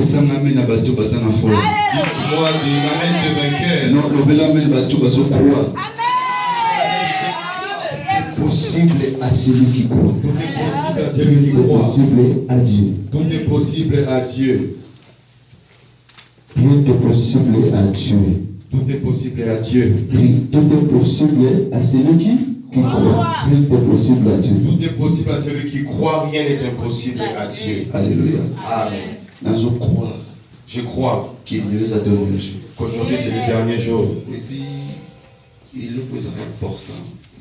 Dites-moi des amens de vainqueurs. Non, le amen bateau bazo croire. Possible à celui qui croit. Tout est possible à celui qui Tout est croit. possible à Dieu. Tout est possible à Dieu. Tout est possible à Dieu. Tout est possible à Dieu. Tout est possible à celui qui croit. Tout est possible à Dieu. Tout est possible à celui qui croit. Rien n'est impossible à Dieu. Alléluia. Amen. Nous croire Je crois qu'il nous a donné. qu'aujourd'hui c'est le dernier jour. Et puis, il est le plus important.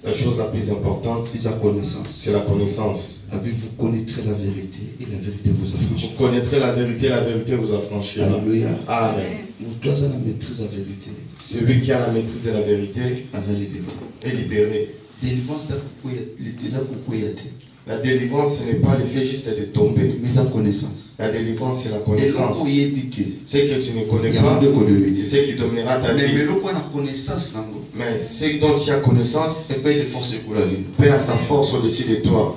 La chose la plus importante, C'est sa connaissance. c'est la connaissance. Vous connaîtrez la vérité et la vérité vous affranchira. Vous connaîtrez la vérité vous affranchira. Alléluia. Amen. Nous devons la maîtrise de la vérité. Celui qui a la maîtrise de la vérité est libéré. Délivrance, La délivrance, ce n'est pas l'effet juste de tomber. mais en connaissance. La délivrance, c'est la Et connaissance. l'on peut y éviter. Ce que tu ne connais Il y a pas, pas de économie. c'est ce qui dominera ta Mais vie. l'on peut la connaissance. Mais ce dont tu as connaissance C'est pas de force pour la vie. perd sa force au-dessus de toi.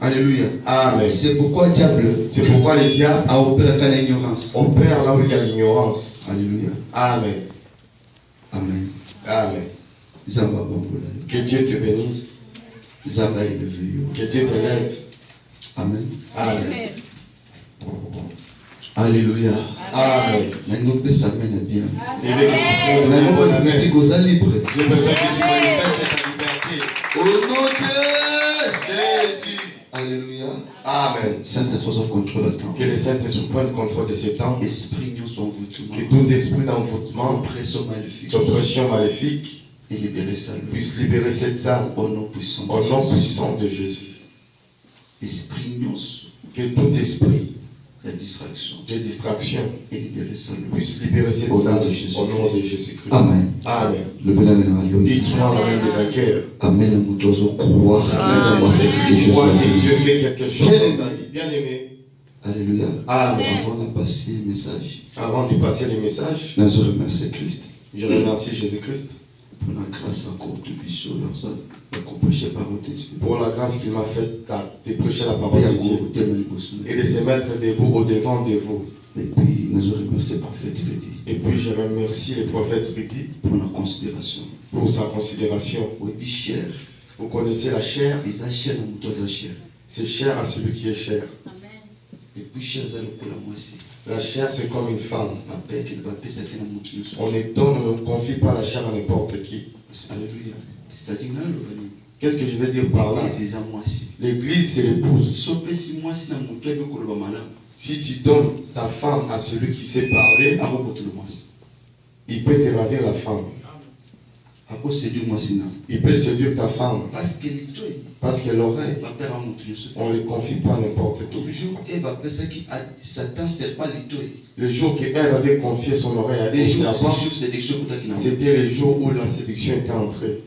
Alléluia. Amen. C'est pourquoi le diable C'est pourquoi le diable a opéré qu'à l'ignorance. opère là où il y a l'ignorance. Alléluia. Amen. Amen. Amen. Zamba Bamboula. Que Dieu te bénisse. Zamba élevé. Que Dieu t'élève. Amen. Amen. Alléluia. Amen. Nous peut s'amener bien. Et avec le besoin de Nous ton avons amen. besoin libre. J'ai besoin que tu manifestes ta liberté. Au nom de Jésus. Alléluia. Amen. Saint-Esprit au contrôle le temps. Que le Saint-Esprit prenne contrôle de ces temps. Esprit nous son envoûtement. Que tout esprit d'envoûtement, Oppression maléfique. d'oppression maléfique Et libérer ça. puisse libérer cette salle Au nom puissant. au nom puissant de Jésus. Esprit nous. Que tout esprit La distraction. de distraction Et libérer ça. puisse libérer cette Au nom salle de Jésus. au nom de Jésus-Christ. Amen. Amen. Le bel amen. Alléluia. Dites-moi la main des vainqueurs. Amen. Nous devons croire que nous avons fait quelque Je chose. crois que Dieu fait quelque chose. Bien les amis. Bien aimé. Alléluia. Amen. Avant de passer le message, Avant de passer les messages, nous remercions Christ je remercie Jésus-Christ pour la grâce encore de Bishop Yorsa, pour prêcher la parole de Dieu. pour la grâce qu'il m'a faite de prêcher la parole de Dieu et de se mettre debout au devant de vous. Et puis, nous remercions le prophète Bédi Et puis je remercie le prophète Bidi pour la considération. pour sa considération. Oui, puis cher, Vous connaissez la chair, les achats, nous devons cher. c'est cher à celui qui est cher. Et puis, cher, ça le pour la moitié. La chair, c'est comme une femme. La paix qu'il va payer, c'est qu'il a montré le son. On ne donne, on ne confie pas la chair à n'importe qui. Alléluia. C'est-à-dire, là, le Qu'est-ce que je veux dire par là? les à moitié. L'église, c'est l'épouse. Sauf si moi, si dans mon cœur, il va malade. Si tu donnes ta femme à celui qui sait parler, À repos tout le monde. il peut te ravir la femme. À cause de moi, sinon. Il peut séduire ta femme Parce que l'idée, parce que l'oreille, va faire un montre le son. on ne le confie pas à n'importe qui. Le jour, elle va faire ça qui a Satan, c'est pas l'idée. Le jour qu'Ève avait confié son oreille à Les Dieu, jours, c'est des choses qui n'ont pas. c'était le jour où la séduction était entrée.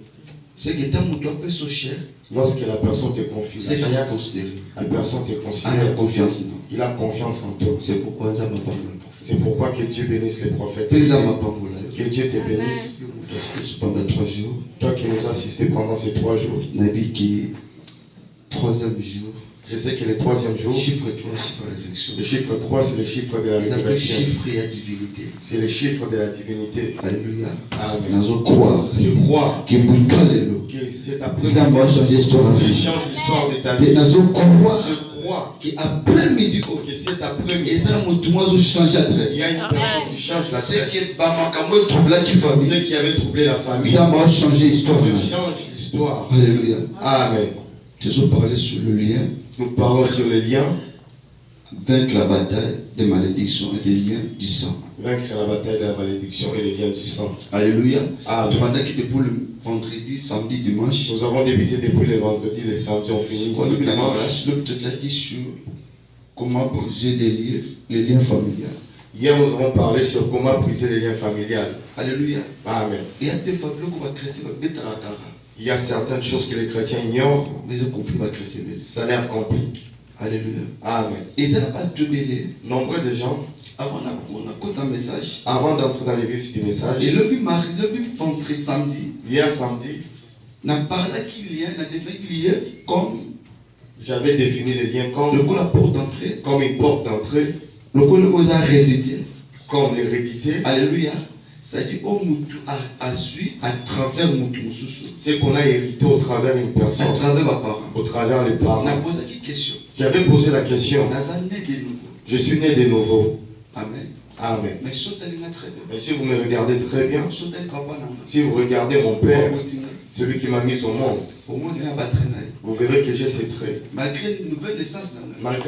C'est que tant que tu as so cher, Lorsque la personne te confie c'est la déjà chair, considéré. la personne te Il a considère, confiance. Non? il a confiance en toi. C'est pourquoi ça m'a pas le prophète. C'est pourquoi que Dieu bénisse les prophètes. Puis ça m'a pas moulé. Que Dieu te bénisse. Pendant 3 jours, Toi qui nous as assistés pendant ces 3 jours. Nabi qui troisième jour, Je sais que le 3e jour, chiffre 3, chiffre résurrection. le chiffre 3, c'est le chiffre de la Ils appellent résurrection. chiffre et la divinité. C'est le chiffre de la divinité. Alléluia. Amen. Nous croire Je crois que Boutalelo, que cet nous avons après-midi, changé l'histoire. tu changes l'histoire de ta vie. Nous croire Je crois que après-midi, que cet et après-midi, ça, tout le monde change il d'adresse. y a une personne qui change la C'est tête. qui est troublé qui famille. Ce qui avait troublé la famille, Ça m'a changé l'histoire. je change l'histoire. Alléluia. Amen. Je vais parler sur le lien, Nous parlons sur les liens, vaincre la bataille des malédictions et des liens du sang. vaincre la bataille de la malédiction et les liens du sang. Alléluia. Amen. Pendant que depuis le vendredi, samedi, dimanche, Nous avons débuté depuis le vendredi, le samedi, on finit on ce dimanche. le peut-être dit sur comment briser les liens familiaux. Hier, nous avons parlé sur comment briser les liens familiales. Alléluia. Amen. Et il y a des familles qui vont chrétien, Il y a certaines choses que les chrétiens ignorent, mais ils ont compris ma chrétien. ça leur complique. Alléluia. Amen. Et ça n'a pas de mêlé. Nombreux de gens, Avant, on a compté un message. avant d'entrer dans les vifs du message, Et le vendredi, samedi, hier samedi, n'a parlé qu'il y a, n'a défini qu'il y a comme j'avais défini les liens le comme, coup la porte d'entrée comme une porte d'entrée Comme l'hérédité. Alléluia. C'est-à-dire a su à travers c'est qu'on a hérité au travers une personne. À travers ma parent. Au travers les parents. On a posé une question. J'avais posé la question. Je suis né de nouveau. Amen. Amen. Mais si vous me regardez très bien, si vous regardez mon père, celui qui m'a mis au monde, vous verrez que j'ai ces traits. Malgré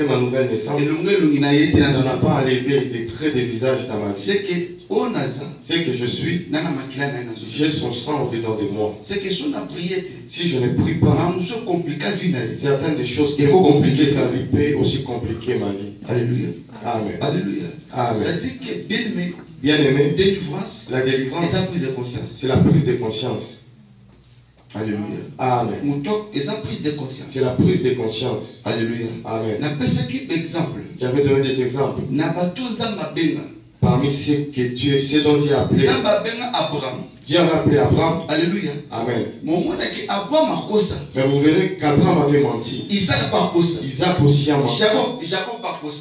ma nouvelle naissance, ça n'a pas enlevé les traits de visage dans ma vie. C'est que je suis, j'ai son sang au-dedans de moi. Si je ne prie pas, certaines des choses qui sont compliquées, sa vie peut aussi compliquer ma vie. Alléluia. Amen. Alléluia. Amen. C'est-à-dire que bien aimé, délivrance, la délivrance, c'est la prise de conscience. C'est la prise de conscience. Alléluia. Amen. C'est la prise de conscience. C'est la prise de conscience. Alléluia. Amen. Exemple. J'avais donné des exemples. Parmi ceux dont Dieu a appelé. Dieu a appelé Abraham. Alléluia. Amen. Mais vous verrez qu'Abraham avait menti. Isaac aussi a menti.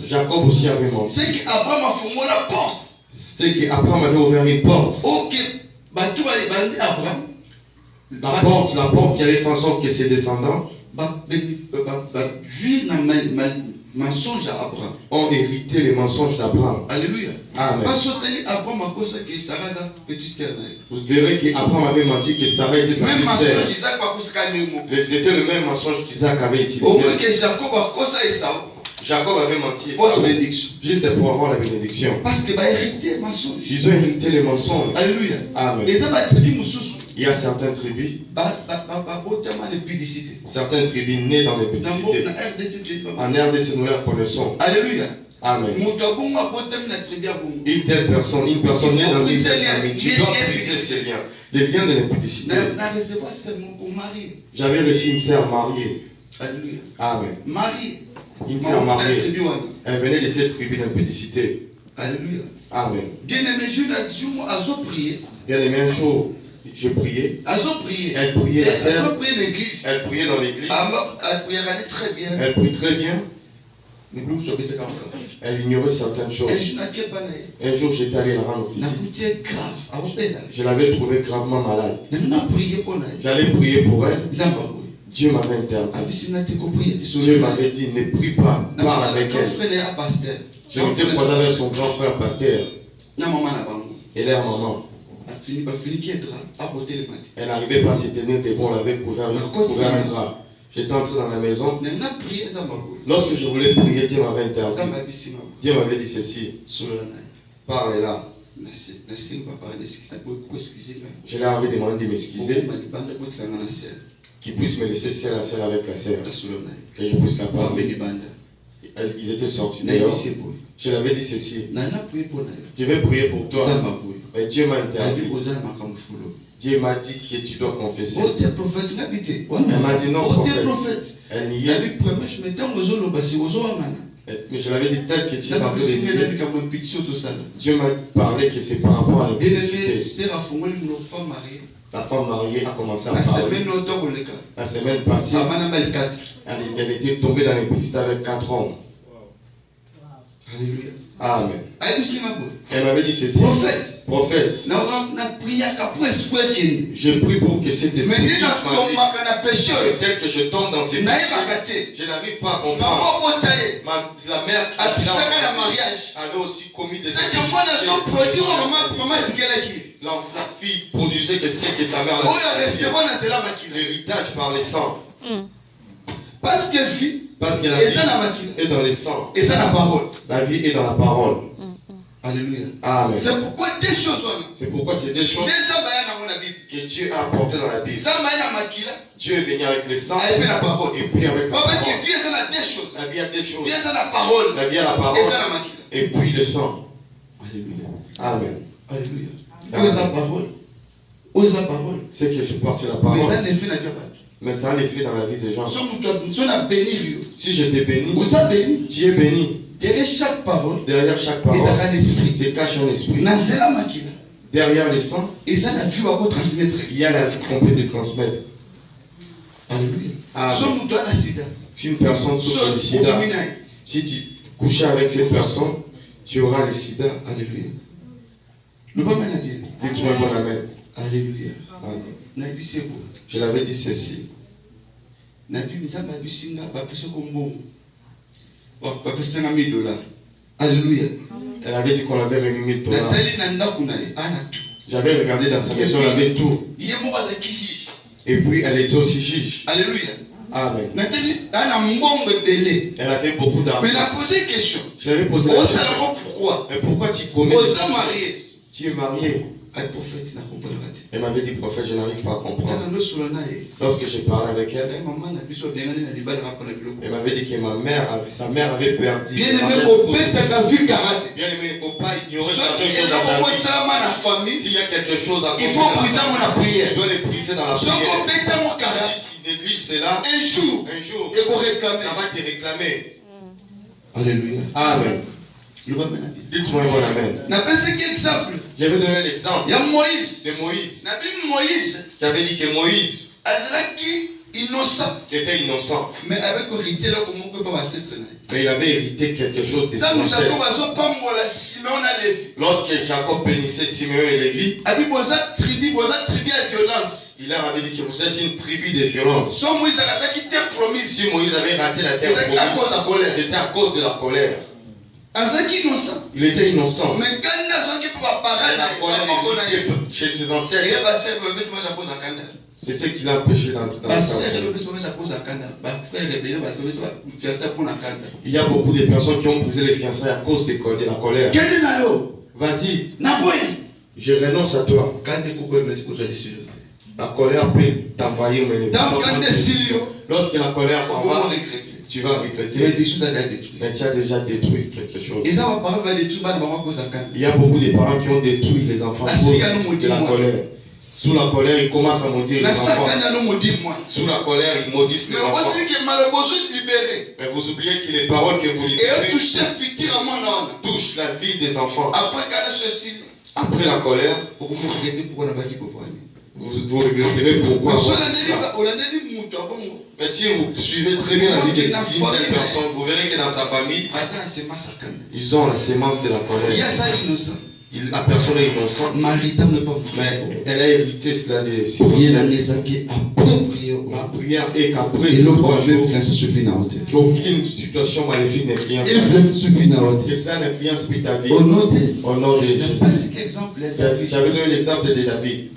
Jacob aussi avait menti. C'est qu'Abraham a formé la porte. C'est qu'Abraham avait ouvert une porte. Ok. La porte qui avait fait en sorte que ses descendants mensonge à Abraham. Ont hérité les mensonges d'Abraham. Alléluia. Amen. Vous verrez qu'Abraham avait menti que Sarah était sa petite sœur. C'était le même mensonge qu'Isaac avait utilisé. Au moins que Jacob avait menti juste pour avoir la bénédiction. Parce que hérité mensonge. Ils ont hérité les mensonges. Alléluia. Amen. Il y a certaines tribus. Certaines tribus nées dans les publicités. En RDC, nous les reconnaissons. Alléluia. Amen. Une telle personne, une personne née dans une telle famille, tu dois briser ces liens. Les liens de l'impudicité. J'avais reçu une sœur mariée. Alléluia. Amen. Marie. Une sœur mariée. Elle venait de cette tribu d'impudicité. Alléluia. Amen. Bien aimé, je prié. Bien aimé, un jour, je priais. Elle priait la sœur. Elle priait dans l'église. Elle très bien. Elle prie très bien. Elle ignorait certaines choses. Un jour, j'étais allé la rendre visite. Je l'avais trouvée gravement malade. J'allais prier pour elle. Dieu m'avait interdit. Dieu m'avait dit, ne prie pas, parle avec elle. Je m'étais croisé avec son grand frère pasteur et leur maman. Elle n'arrivait pas à se tenir debout, on l'avait couvert un drap. J'étais entré dans la maison. Lorsque je voulais prier, Dieu m'avait interdit. Dieu m'avait dit ceci. Parle là. Je leur avais demandé de m'excuser. Qu'ils puissent me laisser seul à seul avec la sœur. Que je puisse la parler. Ils étaient sortis dehors. Je leur avais dit ceci. Je vais prier pour toi. Mais Dieu m'a interdit. Dieu m'a dit que tu dois confesser. Elle m'a dit non, prophète. Elle niait. Mais je l'avais dit tel que Dieu m'avait dit. Dieu m'a parlé que c'est par rapport à la publicité. La femme mariée a commencé à parler. La semaine passée, elle était tombée dans l'impudicité avec 4 hommes. Alléluia. Amen. Elle m'avait dit ceci. Prophète. Je prie pour que cet esprit quitte ma vie. Tel que je tombe dans ces péchés, je n'arrive pas à comprendre. La mère qui avait aussi commis des impudicités. La fille produisait que c'est que sa mère l'héritage par les sangs. Parce que la vie est dans les sangs. Et ça la parole. La vie est dans la parole. Alléluia. Amen. C'est pourquoi des choses. C'est pourquoi c'est des choses que Dieu a apportées dans la Bible. Dieu est venu avec le sang et puis avec la parole. La vie a des choses. La vie a la parole. Et puis le sang. Alléluia. Amen. Alléluia. Où est la parole? Où est la parole? C'est que je pense c'est la parole. Mais ça a l'effet dans la vie des gens. Si je t'ai béni, tu es béni. Derrière chaque parole, se cache un esprit. Derrière le sang, il y a la vie qu'on peut te transmettre. Alléluia. Si une personne souffre du sida, si tu couches avec cette personne, tu auras le sida. Alléluia. Le pas mal à dire. Dites-moi bon amen. Alléluia. Amen. Je l'avais dit ceci. Alléluia. Elle avait dit qu'on avait remis 1000 $. J'avais regardé dans sa maison, elle avait tout. Et puis elle était aussi juge. Alléluia. Amen. Elle avait beaucoup d'argent. Mais elle a posé une question. Je lui avais posé la question. Pourquoi? Mais pourquoi tu commets? Tu es marié. Elle m'avait dit, prophète, je n'arrive pas à comprendre. Lorsque j'ai parlé avec elle, elle m'avait dit que sa mère avait perdu. Bien aimé, il ne faut pas ignorer certaines choses dans la famille. S'il y a quelque chose à il faut briser la prière. Tu dois les briser dans la prière. Si tu négliges cela, un jour, ça va te réclamer. Alléluia. Amen. Dites-moi un bon amen. Je vais donner l'exemple de Moïse. Qui avait dit que Moïse était innocent. Mais avec hérité là, comment on peut pas mais il avait hérité quelque chose d'essentiel. Lorsque Jacob bénissait Siméon et Lévi, il leur avait dit que vous êtes une tribu de violence. Si Moïse avait raté la terre promise, c'était à cause de la colère. Il était innocent. Mais quand la colère chez ses ancêtres, c'est ce qui l'a empêché d'entrer dans la famille. Il y a beaucoup de personnes qui ont brisé les fiançailles à cause de la colère. Vas-y, je renonce à toi. La colère peut t'envahir. Lorsque la colère s'en va, tu vas regretter. Mais tu as déjà détruit quelque chose. Il y a beaucoup de parents qui ont détruit les enfants à cause de la colère. Sous la colère, ils commencent à maudire les enfants. Sous la colère, ils maudissent les enfants. Mais vous oubliez que les paroles que vous libérez touchent la vie des enfants. Après la colère, vous regretterez pourquoi. Mais si vous suivez très bien la vie d'une telle personne, vous verrez que dans sa famille, ils ont la sémence de la colère. La personne est innocente, mais elle a hérité cela des circonstances. Ma prière est qu'après ces 3 jours, qu'aucune situation maléfique n'influence que ça n'influence plus ta vie. Au nom de Jésus. J'avais donné l'exemple de David.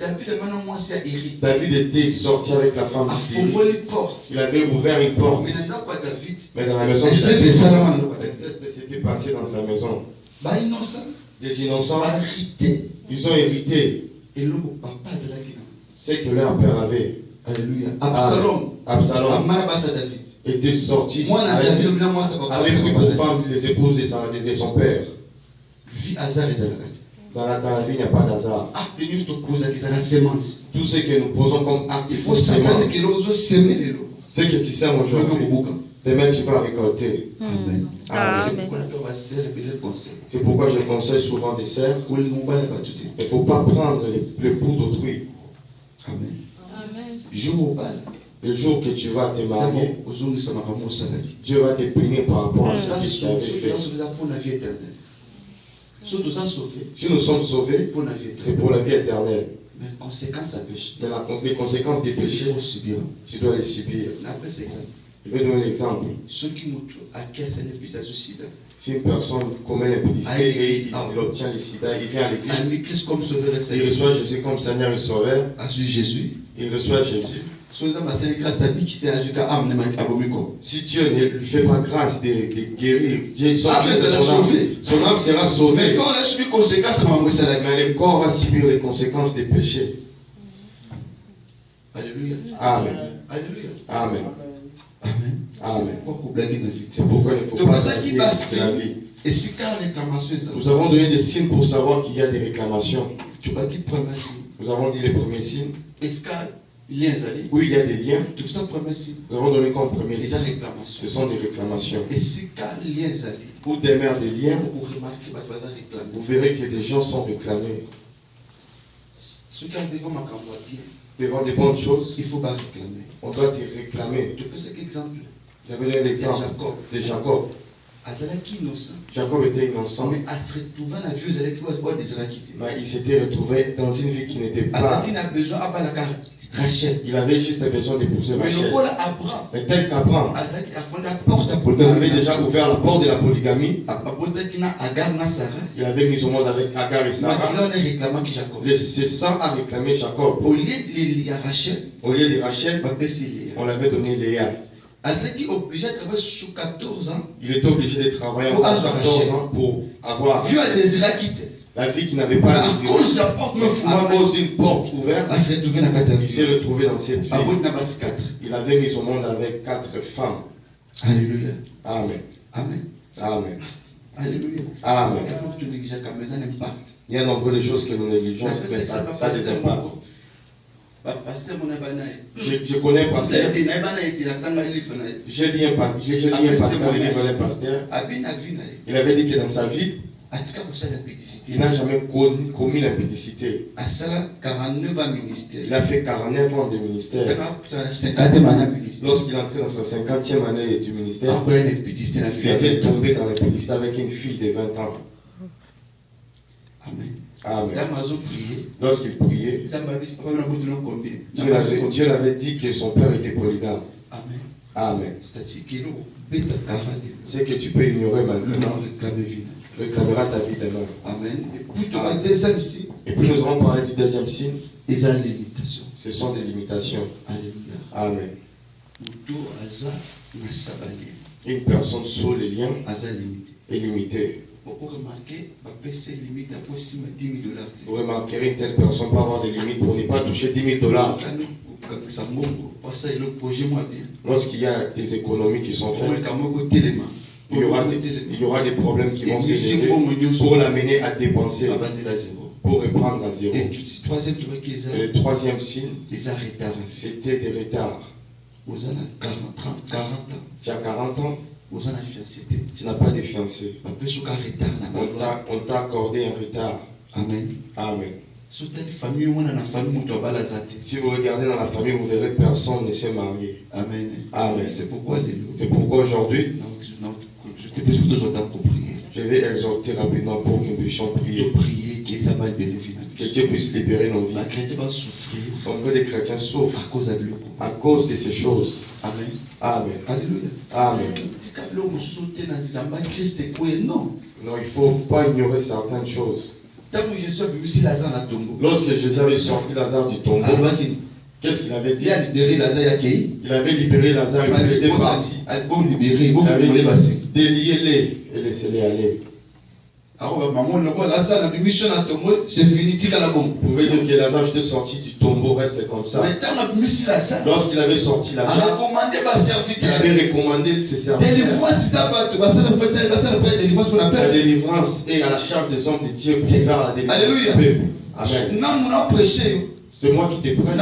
David était sorti avec la femme. Il avait ouvert une porte. Mais dans la maison, l'inceste s'était passé dans sa maison. Les innocents, ils ont hérité ce que leur père avait. Alléluia. Absalom était sorti avec pour femme les épouses de son père. Dans la vie, il n'y a pas d'hasard. Tout ce que nous posons comme acte, il faut sémence. Ce que tu sèmes aujourd'hui, demain tu vas récolter. Amen. C'est pourquoi je conseille souvent des sœurs. Il ne faut pas prendre le pouls d'autrui. Amen. Le jour que tu vas te marier, Dieu va te bénir par rapport à ce que tu avais fait. Si nous sommes sauvés, c'est pour la vie éternelle. Mais les conséquences des péchés, tu dois les subir. Je vais donner un exemple. Si une personne commet l'impudicité et il obtient le sida, il vient à l'église, il reçoit Jésus comme Seigneur et Sauveur, il reçoit Jésus. Si Dieu ne lui fait pas grâce de guérir, Dieu son âme sera sauvée. Mais le corps va subir les conséquences des péchés. Alléluia. Amen. Alléluia. Amen. Amen. Amen. C'est pourquoi il ne faut pas s'inquiéter de la vie. Nous avons donné des signes pour savoir qu'il y a des réclamations. Nous avons dit les premiers signes. Oui, il y a des liens. Nous avons donné comme premier signe. Ce sont des réclamations. Pour démarrer des liens, vous verrez que des gens sont réclamés. Devant des bonnes choses, il faut pas réclamer. On doit te réclamer. J'avais donné l'exemple de Jacob. Jacob était innocent. Mais il s'était retrouvé dans une vie qui n'était pas. Il avait juste besoin d'épouser Rachel. Mais tel qu'Abraham avait déjà ouvert la porte de la polygamie, il avait mis au monde avec Agar et Sarah. C'est ça a réclamé Jacob. Au lieu de Rachel, on l'avait donné Léa. Il était obligé de travailler en 14 ans pour avoir la vie qu'il n'avait pas désirée. À cause d'une porte ouverte, il s'est retrouvé dans cette vie. Il avait mis au monde avec 4 femmes. Alléluia. Amen. Amen. Amen. Alléluia. Amen. Il y a nombre de choses que nous négligeons, mais ça a des impacts. Je connais un pasteur. J'ai lu un pasteur, le livre d'un pasteur. Il avait dit que dans sa vie, il n'a jamais commis l'impudicité. Il a fait 49 ans de ministère. Lorsqu'il entrait dans sa 50e année du ministère, il avait tombé dans l'impudicité avec une fille de 20 ans. Amen. Amen. Lorsqu'il priait, Dieu l'avait dit que son père était polygame. Amen. Amen. C'est que tu peux ignorer maintenant. Réclamera ta vie demain. Amen. Et puis nous allons parler du deuxième signe. Limitations. Ce sont des limitations. Alléluia. Amen. Une personne sous les liens est limitée. Vous remarquerez une telle personne peut avoir des limites pour ne pas toucher 10 000 $. Lorsqu'il y a des économies qui sont faites, il y aura des problèmes qui vont s'élever pour l'amener à dépenser, pour reprendre à zéro. Et le troisième signe, c'était des retards. Tu as 40 ans, tu n'as pas de fiancé. On t'a accordé un retard. Amen. Amen. Si vous regardez dans la famille, vous verrez que personne ne s'est marié. Amen. Amen. C'est pourquoi aujourd'hui, je vais exhorter rapidement pour que nous puissions prier. Que Dieu puisse libérer nos vies. Nombre de chrétiens souffrent à cause de ces choses. Amen. Amen. Alléluia. Amen. Non, il ne faut pas ignorer certaines choses. Lorsque Jésus avait sorti Lazare du tombeau, qu'est-ce qu'il avait dit? Il avait libéré Lazare, il était parti. Il avait dit, déliez-les et laissez-les aller. Vous pouvez dire que Lazare était sorti du tombeau, reste comme ça. Lorsqu'il avait sorti Lazare, il avait recommandé ses serviteurs. La délivrance est à la charge des hommes de Dieu pour faire la délivrance du peuple. Amen. C'est moi qui te prêche.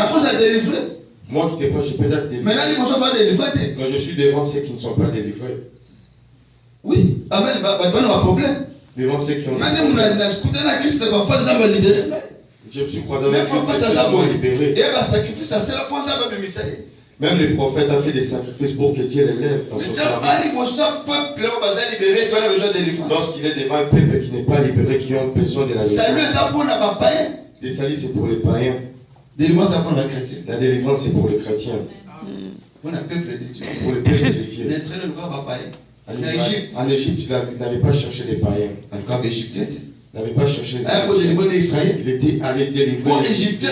Moi qui te prêche, je peux être délivré. Mais je suis devant ceux qui ne sont pas délivrés. Oui, amen. Problème. Devant ceux qui ont je me suis croisé avec Christ libéré. Même les prophètes ont fait des sacrifices pour que Dieu les lève dans son service. Lorsqu'il est devant un peuple qui n'est pas libéré, qui ont besoin de la délivrance. Les salut, c'est pour les païens. La délivrance, c'est pour les chrétiens. Pour le peuple de Dieu. En Égypte, il n'avait pas cherché des païens. Il n'avait pas cherché des païens. Il était allé délivrer. Pour l'Égyptien,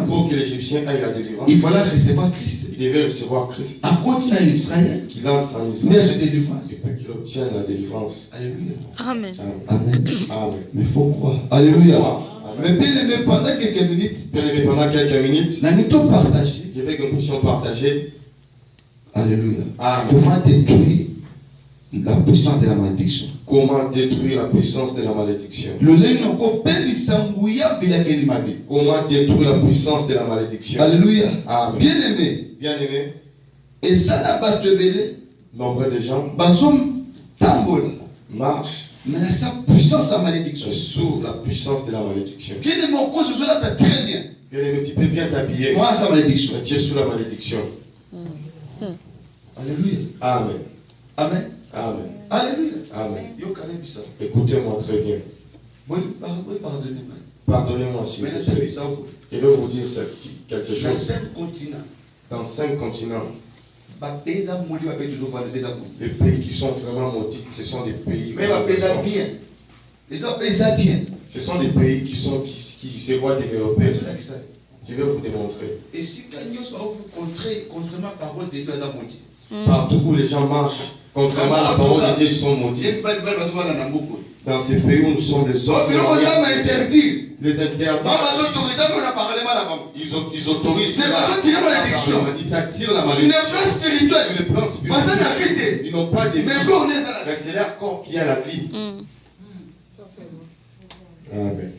pour que l'Égyptien aille la délivrance, il fallait recevoir Christ. Il devait recevoir Christ. À continuer en Israël, qu'il entre en Israël, et qu'il obtienne la délivrance. Alléluia. Amen. Amen. Amen. Mais il faut croire. Alléluia. Mais bien aimé, pendant quelques minutes, je vais que nous puissions partager. Alléluia. Amen. Comment détruire la puissance de la malédiction? Comment détruire la puissance de la malédiction? Comment détruire la puissance de la malédiction? Alléluia. Amen. Bien aimé. Bien aimé. Et ça n'a pas trouvé. Nombre de gens marchent. Mais sa puissance à malédiction. Sous la puissance de la malédiction. Bien aimé, on cause cela très bien. Bien aimé, tu peux bien t'habiller. Moi, sa malédiction. Mais tu es sous la malédiction. Alléluia. Amen. Amen. Amen. Alléluia. Amen. Yo connais ça. Écoutez-moi très bien. Pardonnez-moi. Pardonnez-moi s'il vous plaît. Je vais vous dire quelque Dans chose. 5 continents. Dans 5 continents, les pays qui sont vraiment maudits, ce sont des pays. Mais bien. Bien. Ce sont des pays qui se voient développer. Je vais vous démontrer. Et si vous contrairement à la parole de Dieu, partout où les gens marchent, contrairement à la parole de Dieu, ils sont maudits. Dans ces pays où nous sommes les hommes, les interdits. Ils autorisent ils attirent la malédiction. Le plan spirituel. Ils n'ont pas de vie. Mais c'est leur corps qui a la vie. Amen.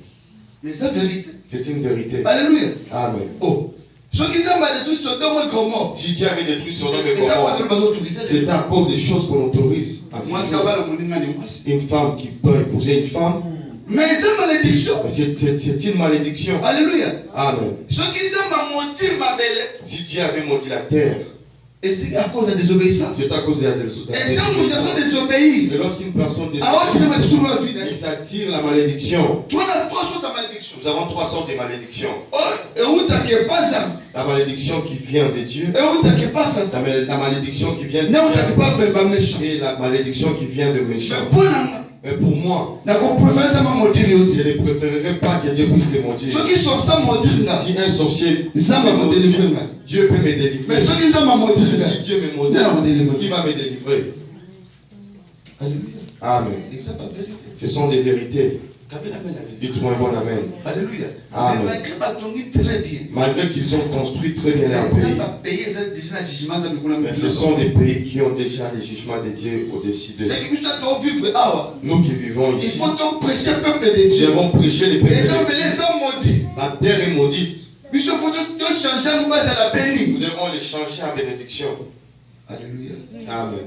C'est une vérité. Alléluia. Amen. Oh. Si Dieu avait détruit Sodome et Gomorrhe, c'est à cause des choses qu'on autorise. Une femme qui peut épouser une femme. Mais c'est une malédiction. C'est une malédiction. Alléluia. Amen. Si Dieu avait maudit la terre, et c'est à cause de la désobéissance. C'est à cause de la désobéissance. Et quand une personne désobéit, et lorsqu'une personne désobéit, il s'attire la malédiction. Nous avons 3 sortes de malédictions. Nous avons 3 sortes de malédictions. La malédiction qui vient de Dieu. La malédiction qui vient de Dieu. Et la malédiction qui vient de méchants. Mais pour moi, je ne préférerais pas que Dieu puisse les maudire. Si un sorcier, Dieu peut me délivrer. Mais si Dieu me maudit, qui va me délivrer? Amen. Ce sont des vérités. Dites-moi un bon amen. Alléluia. Amen. Malgré qu'ils ont construit très bien leur pays, mais ce sont des pays qui ont déjà les jugements de Dieu au-dessus d'eux. Nous qui vivons ici, nous devons prêcher le peuple de Dieu. La terre est maudite. Nous devons les changer en bénédiction. Alléluia. Amen.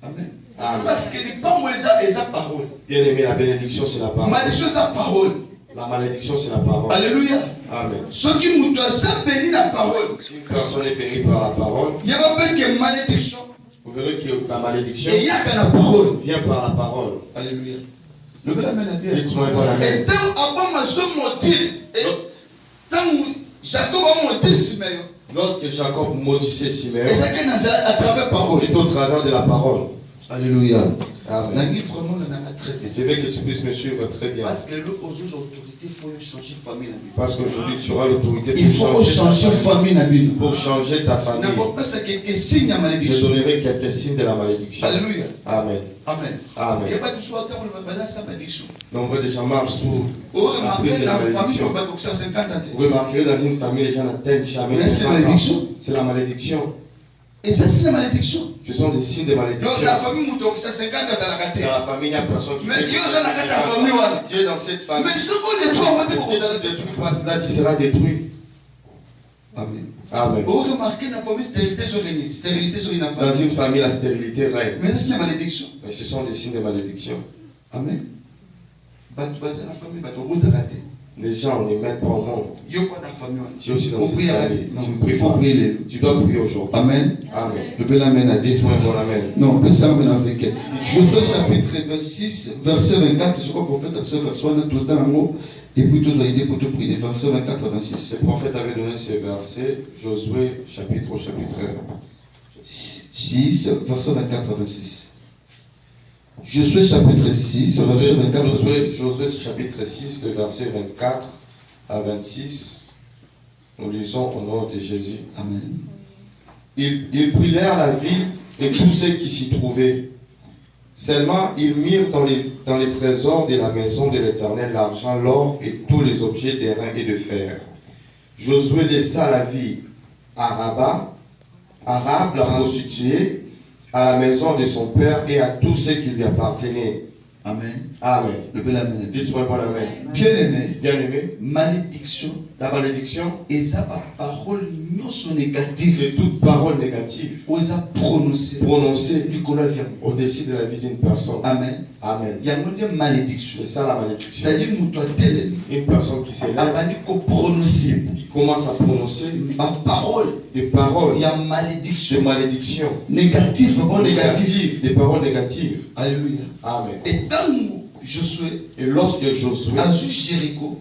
Amen. Amen. Parce que les paroles, c'est la parole. Bien aimé, la bénédiction c'est la parole. Malédiction c'est la parole. La malédiction c'est la parole. Alléluia. Amen. Ceux qui nous doivent bénir la parole. Si une personne est bénie par la parole, il n'y a pas que malédiction. Vous verrez que la malédiction vient par la parole. Vient par la parole. Alléluia. Le bel amen à bien. Dites-moi un bon amen. Et tant avant ma somme maudit, et tant Jacob a maudit Simeon. Lorsque Jacob maudissait Simeon, et c'est à travers parole. C'est au travers de la parole. Alléluia. Amen. Vraiment, très bien. Je veux que tu puisses me suivre très bien. Parce que l'autorité, il faut changer de famille. Parce qu'aujourd'hui, tu auras l'autorité il faut changer de famille. Pour changer ta famille. Je donnerai quelques signes de la malédiction. Alléluia. Amen. Amen. Amen. Il n'y a pas de choix quand on va sa malédiction. Nombre de gens marchent sous la prise de la malédiction. Vous remarquerez dans une famille, les gens n'atteignent jamais. C'est la malédiction. C'est la malédiction. Et ça, c'est la malédiction. Ce sont des signes de malédiction. Donc, la famille, dans la famille, il n'y a personne qui. Mais Dieu, famille. Dieu dans cette famille. Mais je veux détruire. Si tu détruis pas cela, tu seras détruit. Amen. Amen. Vous remarquez la famille, stérilité sur une famille. Dans une famille, la stérilité règne. Mais c'est la malédiction. Mais ce sont des signes de malédiction. Amen. La famille, les gens, on les met pas au monde. Tu es aussi dans cette famille. Il faut prier. Tu dois prier aujourd'hui. Amen. Amen. Le bel amen a dit. Dis-moi un bon amen. Non, le Psalm africain. Josué chapitre 6, verset 24. Je crois que le prophète a fait verset 1, tout le temps en haut. Et puis toujours aider pour te prier. Verset 24 à 26. Le prophète avait donné ces versets. Josué chapitre 6, verset 24 à 26. Josué chapitre 6, verset 24 à 26. Josué chapitre 6, le verset 24 à 26. Nous lisons au nom de Jésus. Amen. Ils brûlèrent la ville et tous ceux qui s'y trouvaient. Seulement, ils mirent dans les trésors de la maison de l'Éternel l'argent, l'or et tous les objets d'airain et de fer. Josué laissa la ville à Rabat, Arabe la prostituée, à la maison de son père et à tous ceux qui lui appartenaient. Amen. Amen. Le bel amen. Dites-moi bon amen. Bien-aimé. Bien-aimé. Malédiction. La malédiction. Et ça par parole non sont négatives. Et toute parole négative. Ou ça prononcée. Prononcée. Au-dessus de la vie d'une personne. Amen. Amen. Il y a une malédiction. C'est ça la malédiction. C'est-à-dire une personne qui s'élève. Qui commence à prononcer des paroles. Il y a malédiction. Des malédictions. Négatives. Des paroles négatives. Alléluia. Amen. Et quand Josué, et lorsque Josué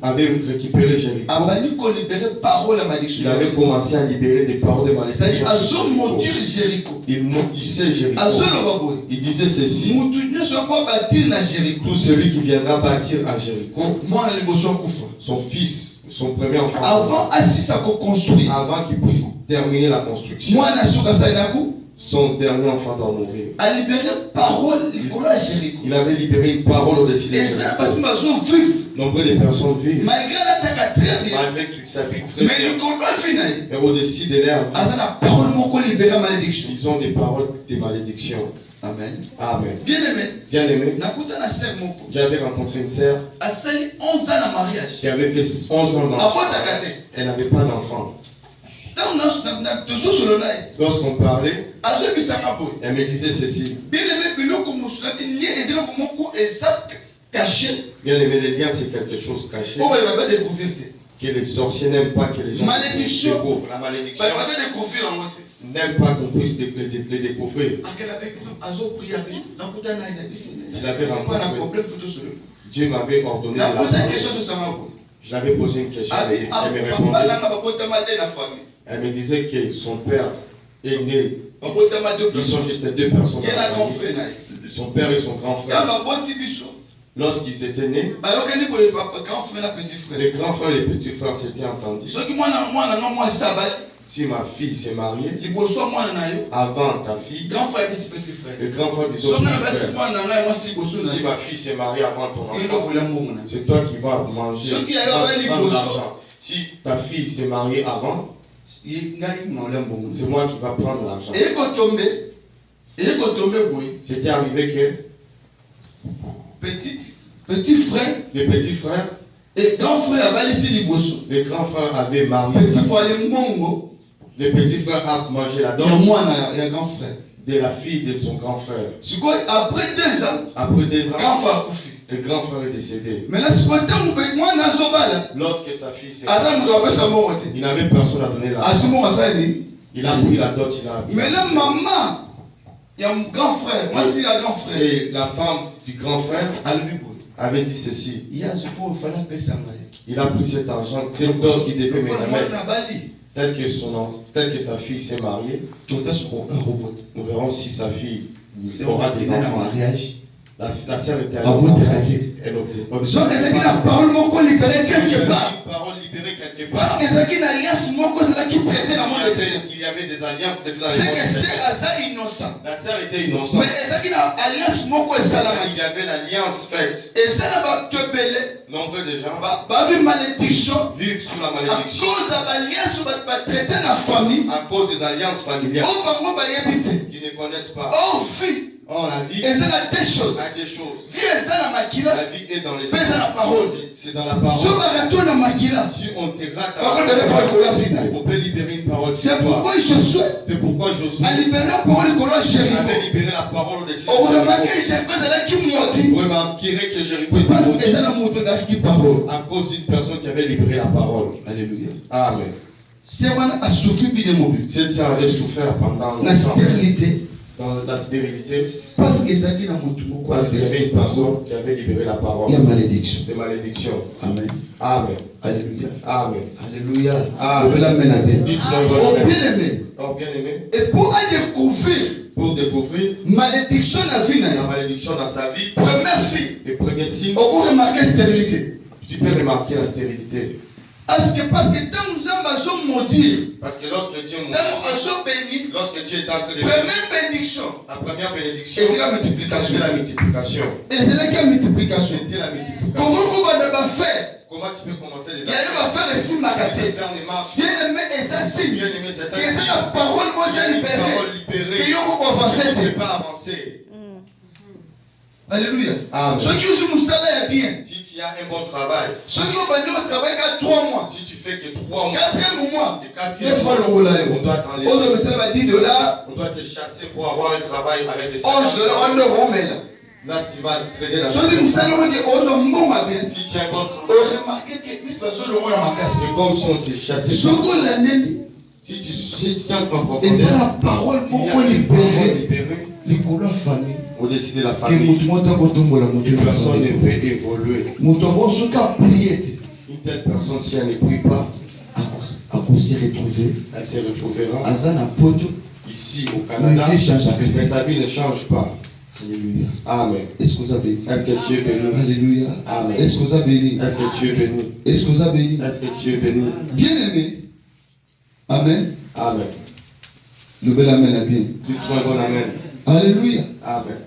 avait récupéré Jéricho, il avait commencé à libérer des paroles de malédiction. Il maudissait Jéricho. Il disait ceci: tout celui qui viendra bâtir à Jéricho, son fils, son premier enfant, avant qu'il puisse terminer la construction, son dernier enfant doit mourir. Il avait libéré une parole au-dessus de Jéricho. Nombre de personnes vivent malgré qu'ils s'habitent très bien. Mais au-dessus de leur vie, ils ont des paroles de malédiction. Amen. Amen. Bien-aimé, j'avais rencontré une sœur qui avait fait 11 ans d'enfant. Elle n'avait pas d'enfant. Lorsqu'on parlait, elle me disait ceci: bien aimé, les liens c'est quelque chose caché que les sorciers n'aiment pas que les gens découvrent. La malédiction n'aime pas qu'on puisse les découvrir. Je l'avais rencontré. Dieu m'avait ordonné de la parole. Je l'avais posé une question et elle me répondait. Elle me disait que son père est né. Ils sont juste deux personnes dans la famille. Son père et son grand frère. Lorsqu'ils étaient nés, les grands frères et les petits frères s'étaient entendus. Si ma fille s'est mariée, avant ta fille, le grand frère dit au petit frère: si ma fille s'est mariée avant ton enfant, c'est toi qui vas manger, prendre l'argent. Si ta fille s'est mariée avant, c'est moi qui vais prendre l'argent. C'était arrivé que petit frère, les petits frères et grand frère les grands frères avaient marié. Le petit frère a mangé la dot de la fille de son grand frère. Après 2 ans, le grand frère est décédé. Lorsque sa fille s'est mariée, il n'avait personne à donner l'argent. Il a pris la dot, il a pris. Mais là, maman, il y a un grand frère. Moi, c'est un grand frère. Et la femme du grand frère avait dit ceci: il a pris cet argent, cette dose qu'il devait mettre. Tel que sa fille s'est mariée, nous verrons si sa fille aura des enfants. La sœur était à elle la parole libérée quelque part. Parce que il y avait des alliances de la La sœur était innocente. Mais il y avait l'alliance faite. Nombreux de gens vivent sous la malédiction à cause des alliances familiales qui ne connaissent pas. Or, la vie a des choses. La vie est dans l'esprit. C'est dans la parole. Si on te rate, on peut libérer une parole. C'est pourquoi Josué a libéré la parole au-dessus. Vous remarquerez que Jéricho est maudit à cause d'une personne qui avait libéré la parole. Alléluia. Amen. Cette sœur avait souffert pendant la stérilité. Dans la stérilité, parce qu'il y avait une personne qui avait libéré la parole. Il y a malédiction. Des malédictions. Amen. Amen. Alléluia. Amen. Alléluia. Amen. Dites-moi, bien aimé. Et pour découvrir malédiction dans sa vie, le premier signe, on peut remarquer stérilité. Tu peux remarquer la stérilité. Parce que tant nous avons maudit, parce que lorsque Dieu bénit, lorsque Dieu est en train de bénir, la première bénédiction, c'est la multiplication. C'était la multiplication. Comment tu peux commencer les affaires? Bien-aimé, et ça signe. C'est la parole libérée. Tu ne peux pas avancer. Alléluia. Amen. Ceux qui ont mon salaire bien. Si tu as un bon travail, Ceux qui ont vendu au travail qu'à 3 mois. si tu fais que 3 mois, 4e mois. le Des 4e fois, mois, on doit t'enlever. $10. On doit te chasser pour avoir un travail avec les $11, $1 euro, mais là. Là, tu vas trader la Ceux qui ont salaire, on dit, aux hommes, bon, ma bien. Si tu as un bon travail, On remarque que 1000 personnes ont la casse. c'est comme si on te chassait. Ce qu'on l'a dit. Si tu entres en Et c'est profondeur, la parole, il y mon a une parole libéré. libérée Les couleurs famille. pour décider la Que famille. Une personne ne personne peut évoluer. Une telle personne, si elle ne prie pas, elle se retrouvera ici au Canada, mais sa vie ne change pas. Alléluia. Amen. Est-ce que vous avez Est-ce que tu es béni? Alléluia. Amen. Est-ce que vous avez béni? Est-ce que tu es béni? Est-ce que vous avez béni? Est-ce que tu es béni? Bien aimé. Amen. Amen. Le bel amen est bien. Dites-moi un bon amen. Alléluia. Amen.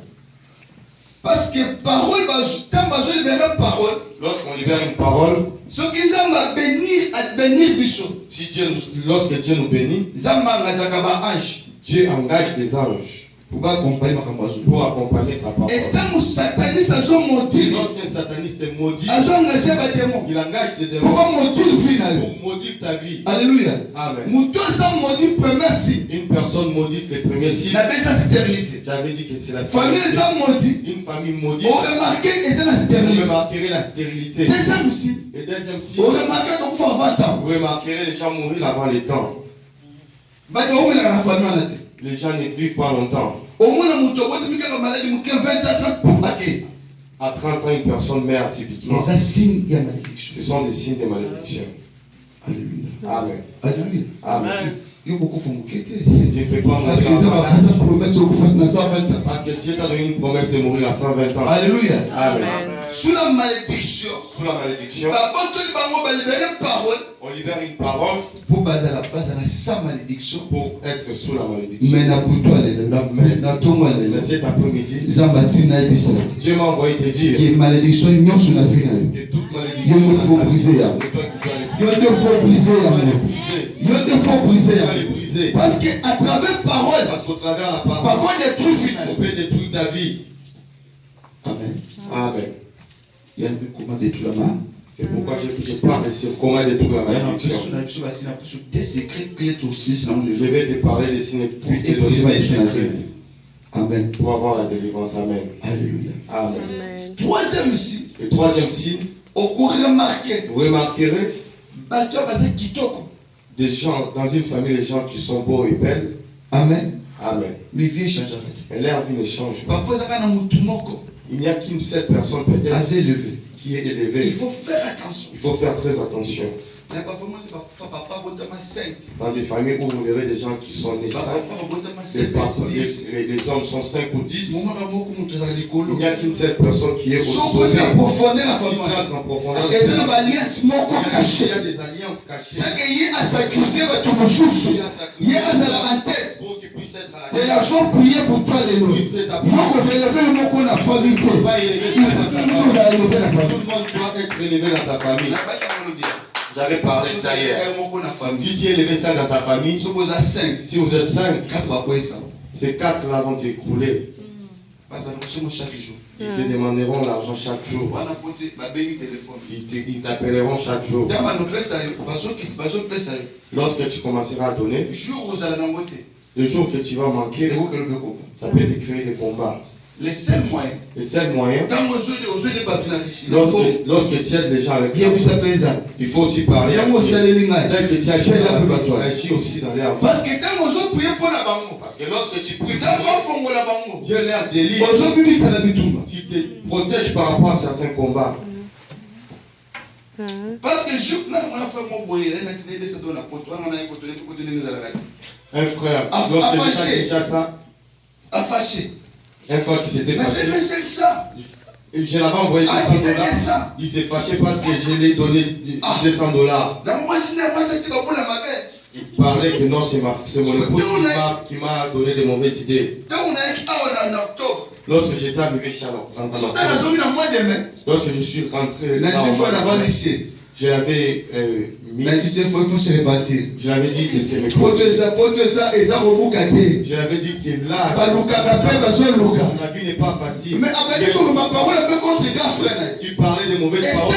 Parce que parole, tant que je libère parole, Lorsqu'on libère une parole, ce qui va bénir Bissot, si lorsque Dieu nous bénit, Dieu engage des anges pour accompagner pour accompagner sa parole. et tant que sataniste a son motif, Lorsqu'un sataniste est maudit, a son engagé à démon. il engage des démons Pourquoi motif final? pour maudire ta vie. Alléluia. Amen. Mouton sans maudit premier signe. Une personne maudite, les premiers signes, La baisse à stérilité. j'avais dit que c'est la Famille stérilité. sans maudit. Une famille maudite, On remarquait que c'était la vous stérilité. remarquerez la stérilité. Deuxième signe. Le deuxième signe, On remarquait donc faut 20 ans. vous remarquerez les gens mourir avant le temps. Bah, on est la famille en été. Les gens ne vivent pas longtemps. Au moins, on a maladie, on a 20 ans pour paquet. À 30 ans, une personne meurt subitement. Et ça signe qu'il y a malédiction. Ce sont des signes de malédiction. Alléluia. Amen. Alléluia. Amen. Il y a beaucoup de gens qui étaient. Dieu ne peut pas Parce que mourir ça à va 100 faire sa ans. promesse au coup de 120 ans. Parce que Dieu t'a donné une promesse de mourir à 120 ans. Alléluia. Amen. Sous la malédiction, Sous la malédiction, on va libérer une parole on libère une parole pour baser la base à la sa malédiction. pour être sous la malédiction. Mais na buto ale na tongo ale Mais cet après-midi, zambati na ebisa Dieu m'a envoyé te dire que malédiction nyonso na vie na yo que toute yo malédiction, nde faut briser ya c'est toi qui dois les yo nde faut briser Tu dois les ya briser. yo nde faut briser Tu ya dois les briser. parce que à travers parole Parce qu'au travers de la parole, parole détruit on final. peut détruire ta vie. Amen. Amen. Il y a comment détruire la main. C'est pourquoi je parle sur comment détruire la malédiction. Des secrets clés aussi sinon Je vais te parler des signes puis te donner des secrets Amen. pour avoir la délivrance. Amen. Alléluia. Amen. Troisième signe, Le troisième signe, au cours remarqué, vous remarquerez bateau basé kitoko. des gens, dans une famille, les gens qui sont beaux et belles. Amen. Amen. Mais vie change. Mais leur vie ne change pas. Parfois, ça va dans mon tumoko. Il n'y a qu'une seule personne peut-être Assez élevé. qui est Il élevée. faut faire attention. Il faut faire très attention. Il n'y a pas vraiment papa botama 5. Dans des familles où vous verrez des gens qui sont nés 5, Papa botama les 7, 10. hommes sont 5 ou 10. Mon maman beaucoup monte dans les Il colos. n'y a qu'une seule personne qui est au Sauf sommet. que la profondeur la Si tu famille. entres en profondeur, Et c'est l'alliance moko il y cachée. a des alliances cachées. C'est qu'il y a à sacrifier votre mouchouchou. Il y a à la tête. Pour qu'il puisse être à la Et tête. la gens prier pour toi les loups. Puisse être à Moi, quand j'ai levé le mot qu'on a pas Il ne faut pas élever Il ça dans ta faut famille. élever la Tout famille. le monde doit être élevé dans ta famille. J'avais parlé de ça hier. Si tu es élevé ça dans ta famille, si vous êtes 5, ces 4 là vont t'écrouler. chaque jour. Ils te demanderont l'argent chaque jour. Ils t'appelleront chaque jour. Lorsque tu commenceras à donner, le jour que tu vas manquer, ça peut te créer des combats. Le seul moyen, Le seul moyen, lorsque lorsque tu aides les gens avec il il faut aussi parler. Dès que tu agis tu agis aussi dans l'air. parce que tant que prier pour la banque, Parce que lorsque tu pries, ça va fondre la banque. Dieu leur délivre. Tu te protèges par rapport à certains combats. Parce que je n'ai fait mon boyer, on a Un frère, Ah, lorsque fâché. déjà ça, fâché. un frère qui s'était Mais fâché, c'est ça. je l'avais envoyé Ah, 200 il était dollars. ça. Il s'est fâché parce que je lui ai donné Ah. 200 dollars. Dans moi, si moi, c'est que pour la mabelle. Il parlait que non, c'est mon épouse qui m'a donné de mauvaises idées. Tant on a écrit en octobre. Lorsque j'étais arrivé ici Sur ta raison, il a moins de main. lorsque je suis rentré La là, fois d'avant lycée. je l'avais Il faut se repentir. Je l'avais dit que c'est mes Je l'avais dit que là, la vie n'est pas facile. mais après que ma parole est contre grand frère. Il parlait de mauvaises paroles.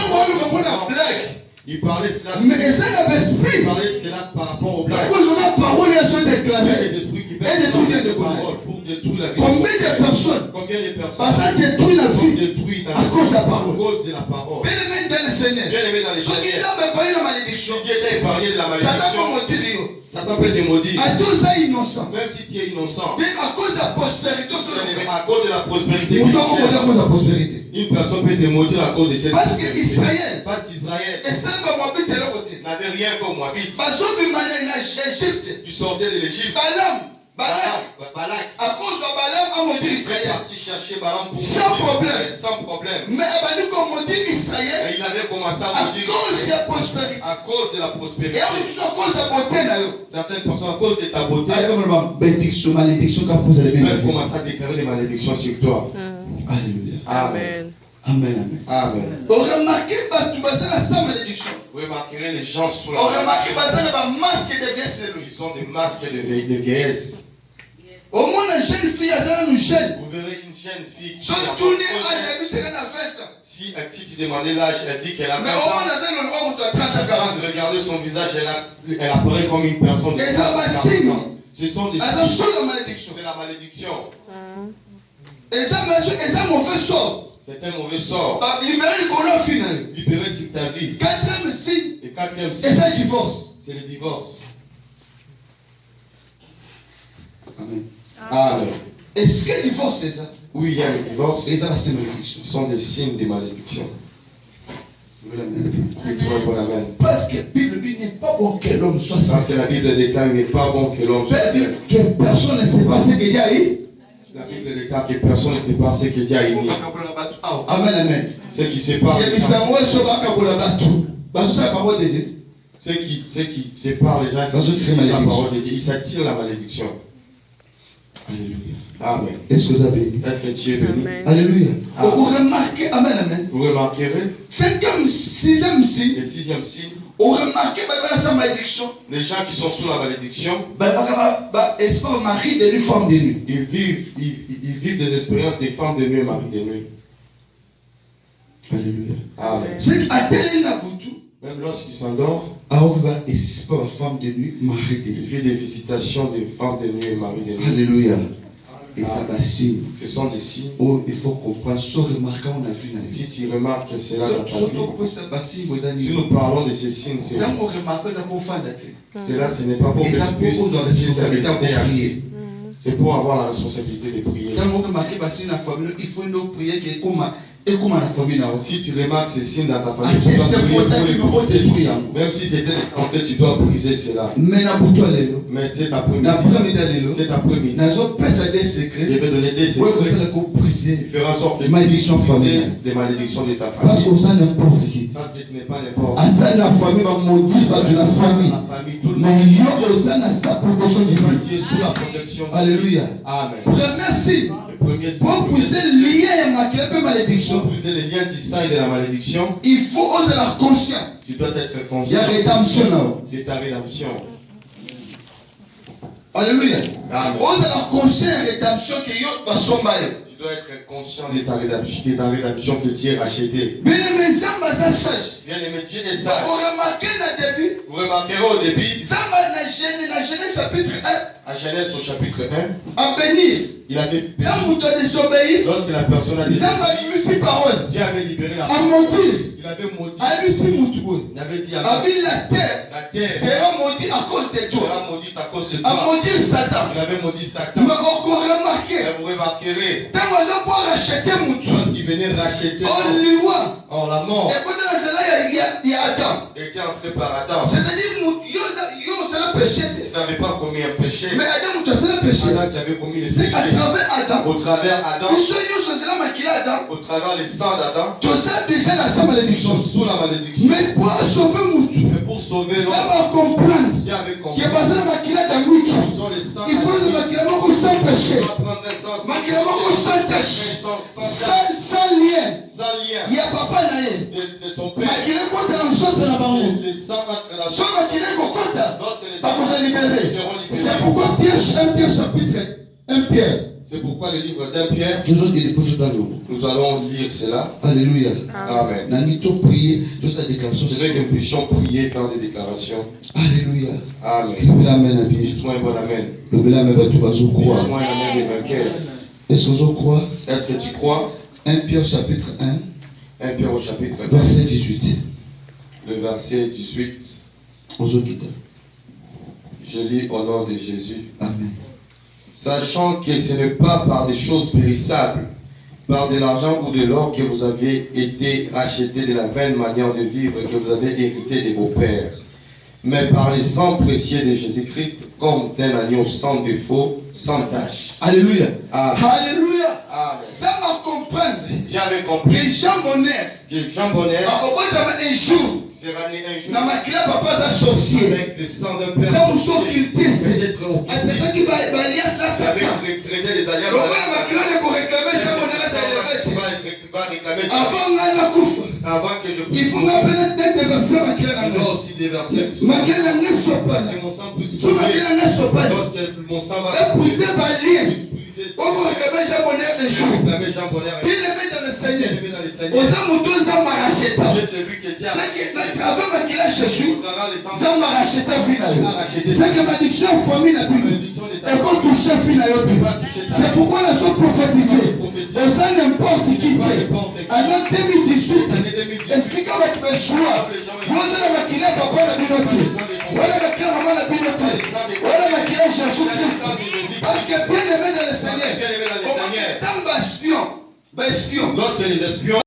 Il parlait de cela. Mais ça n'a pas esprit. Il parlait de cela par rapport au blagues. Parce que la parole est Il y a déclarée. des esprits qui Et détruire des les paroles pour détruire la vie. Combien de personnes Combien de personnes parce que détruit la sont vie détruites à cause de la parole. à cause de la parole. Bien aimé dans le Seigneur. Bien aimé dans les Ceux qui Seigneurs. ont parlé de la malédiction. Si tu étais épargné de la Satan malédiction, peut me dire. Satan peut te maudire. À tous ça innocent. Même si tu es innocent. Bien à cause de la prospérité. Bien aimé, à cause de la prospérité. Nous devons à cause de la prospérité. Une personne peut te maudire à cause de cette Parce prospérité. qu'Israël. Parce qu'Israël Et ça va m'habiter de l'autre côté. n'avait rien fait au Moabite. Parce que l'Égypte. Tu sortais de l'Égypte. Balak. Balak. À cause de Balaam, on me dit Il est Israël. parti chercher Balaam pour Sans maudire problème. Israël, sans problème. Mais nous, comme on dit Israël, Et il avait commencé à à maudire cause de Israël la prospérité. à cause de la Et prospérité. on dit à cause de la beauté. Certaines personnes, à cause de ta beauté, Bénédiction, malédiction, quand vous allez bien. peuvent commencer à déclarer des malédictions sur toi. Alléluia. Amen. Amen. Amen. On remarque tu vas la sans malédiction. Vous remarquerez les gens sous On la remarque malédiction. pas masque de vieillesse de lui. Ils ont des masques de vieillesse. Au moins, une jeune fille, elle nous gêne. Vous verrez une jeune fille qui Sans a tourner à j'ai vu c'est qu'elle a 20 ans. si tu demandais l'âge, elle dit qu'elle a 20 Mais au moins, ans. dans un endroit où tu as 30 ans, 40 ans. Si vous regardez son visage, elle apparaît comme une personne de Et ça va 40 signe. ans. Ce sont des Elle a signes chaud la malédiction. de la malédiction. Et ça mauvais sort. C'est un mauvais sort. Libérer le colon final. Libéré sur ta vie. Quatrième signe. Et quatrième Et signe, ça divorce. c'est le divorce. Amen. Amen. Est-ce que le divorce c'est ça? Oui, il y a le divorce. Et ça c'est malédiction. Ce sont des signes de malédiction. Et tu vois, bon, amen. Parce que la Bible dit n'est pas bon que l'homme soit Parce que seul. la Bible déclare qu'il n'est pas bon que l'homme soit La Bible seul. que personne ne sait pas ce que Dieu a eu. La Bible déclare que personne ne sait pas ce que Dieu a uni. Amen, amen. Ceux qui séparent Il y a les des gens, Samuel qui sont la parole de Dieu. ceux qui séparent les gens, Ça, je c'est serai la malédiction. parole de Dieu. Ils s'attirent la malédiction. Alléluia. Amen. Est-ce que vous avez dit? Est-ce que tu es béni? Alléluia. Amen. Vous remarquez, amen, amen. Vous remarquerez, Cinquième, sixième signe, le sixième signe, vous remarquez, sa malédiction. les gens qui sont sous la malédiction, Est-ce que le mari de une femme de nuit? ils vivent des expériences des femmes de nuit et maris de nuit. Alléluia. Amen. C'est qu'à tel Nabutu, Même lorsqu'il s'endort, Aouva est pas femme de nuit, mari de il nuit. vit des visitations des femmes de nuit et maris de nuit. Alléluia. Et ça va signe. Ce sont des signes. Oh, il faut comprendre, ce remarquant, on a vu dans Si tu remarques que c'est là dans ta surtout vie, pour ça, signe, vos si amis. nous parlons de ces signes, c'est Dans mon remarquant, ça pour faire d'acte. là, ce n'est pas pour que Et ça tu puisses pour dans la responsabilité à rester assis. prier. C'est pour avoir la responsabilité de prier. Dans mon remarqué, parce que dans la famille, il faut une prière qui est comme la famille là aussi. Si tu remarques ces signes dans ta Ah, famille, tu dois c'est prier pour ta pour vie, les pour briser. détruire. Même si c'était en fait, tu dois briser cela. Mais na butu alelo. Mais cet après-midi, L'après-midi alelo. cet après-midi, Nazo pesa des je secrets. vais donner des Ouais, vous secrets allez qu'on briser. faire en sorte que tu Malédiction puisses briser familiale. des malédictions de ta Parce famille. que ça n'importe qui. Parce que tu n'es pas n'importe Attends la famille va maudire par de la famille. La famille, tout le Mais monde. yo ça n'a sa protection divine. Tu es sous la protection. Alléluia. Amen. Premier signe. Le premier signe. Pour briser le lien marqué peu Pour malédiction, briser les liens du sang et de la malédiction, il faut oser la conscience. tu dois être Il y conscient a rédemption là. de ta rédemption. Alléluia. Amen. Oser la conscience rédemption que yo basombaye. Tu dois être conscient de ta rédemption que tu es racheté. Bien aimé, Zamba ça sage. Bien aimé, Dieu est sage. Vous remarquez dans le début, Vous remarquerez au début, Zamba na Genèse chapitre 1, à Genèse au chapitre 1, à bénir. il avait Là où tu as désobéi, lorsque la personne a dit, Zamba a mis ses paroles. Dieu avait libéré la À femme. mentir. Il avait maudit. A mis ses moutoues. Il avait dit A mis la terre. la terre Sera maudit à cause de toi. sera maudite à cause de A toi. maudit Satan. Il avait maudit Satan. Mais encore remarqué, Et vous remarquerez, tant qu'on pour racheter Moutou, lorsqu'il venait racheter on l'homme, lui voit. or la mort Et quand dans cela, il y a Adam. était entrée par Adam. C'est-à-dire, yo, c'est le péché. Tu n'avais pas commis un péché. Mais Adam, c'est le péché. Adam qui avait commis les C'est qu'à péchés. travers Adam, Au travers Adam, nous sommes là, mais qu'il a Adam. au travers les sangs d'Adam, Tout ça, déjà, la sa ils malédiction. sont sous la malédiction. Mais pour sauver Moutou, Mais pour sauver ça l'homme, va comprendre. Dieu avait compris. Que parce que Makila Damwiki, Ils sont les sangs. il faut le Makila Moko sans péché. On va prendre un sang sans Makila Moko péché. sans tâche. Sans Sans lien. lien. Il y a papa naïe. de son père. Mais il est contre la sorte de la baron. Les sangs entre la Somme qui est contre. Lorsque les Ça vous a libéré. seront libérés. C'est pourquoi Pierre chapitre 1 Pierre. C'est pourquoi le livre d'un Pierre, Nous allons lire cela. Alléluia. Amen. Nanito prier de sa déclaration. Je veux que nous puissions prier et faire des déclarations. Alléluia. Amen. Amen. Dites-moi un bon amen. Le bel amen va tout bas croire. Dites-moi un amen des vainqueurs. Est-ce que je crois? Est-ce que tu crois? 1 Pierre chapitre 1. 1 Pierre au chapitre 1. Verset 18. Le verset 18. Je lis au nom de Jésus. Amen. Sachant que ce n'est pas par des choses périssables, par de l'argent ou de l'or que vous avez été rachetés de la vaine manière de vivre que vous avez hérité de vos pères, mais par le sang précieux de Jésus-Christ, comme d'un agneau sans défaut, sans tache. Alléluia. Amen. Alléluia. Amen. Ça m'a compris. J'avais compris Que Jean Bonnet, que Jean Bonnet un jour, sera né un jour dans ma classe, papa associé, avec le sang d'un père comme son cultiste, peut-être au à qui va alliance à avec Satan. traiter les alliances Donc, ma classe, pour réclamer Jean Bonnet, va réclamer ça. avant la coupe, Avant que je il puisse faut m'appeler tête de verset, ma il classe. doit aussi déverser Ma classe n'est pas là. que mon sang puisse Je ma couler. classe n'est pas là. Lorsque mon sang va Épouser ma lien. puisse briser Comment réclamer Jean Bonnet un jour? réclamer Jean Bonnet Il le met dans le Seigneur. élevé dans les Aux Seigneurs. hommes, tous les hommes racheta. Dieu c'est lui qui tient. C'est qui est à travers ma classe Jésus. Au travers des sangs. Ça m'a racheté final. Il a racheté. C'est que ma diction famille la Bible. Bénédiction Et d'État. quand tu chef final, c'est pourquoi la chose prophétisée. Au sein n'importe qui t'est. En 2018, et si quand tu me choix, vous allez ma classe papa la Bible. Voilà ma classe maman la Bible. Voilà ma classe Jésus Christ. Parce que bien aimé dans le Seigneur. Tant bastion. Lorsque les espions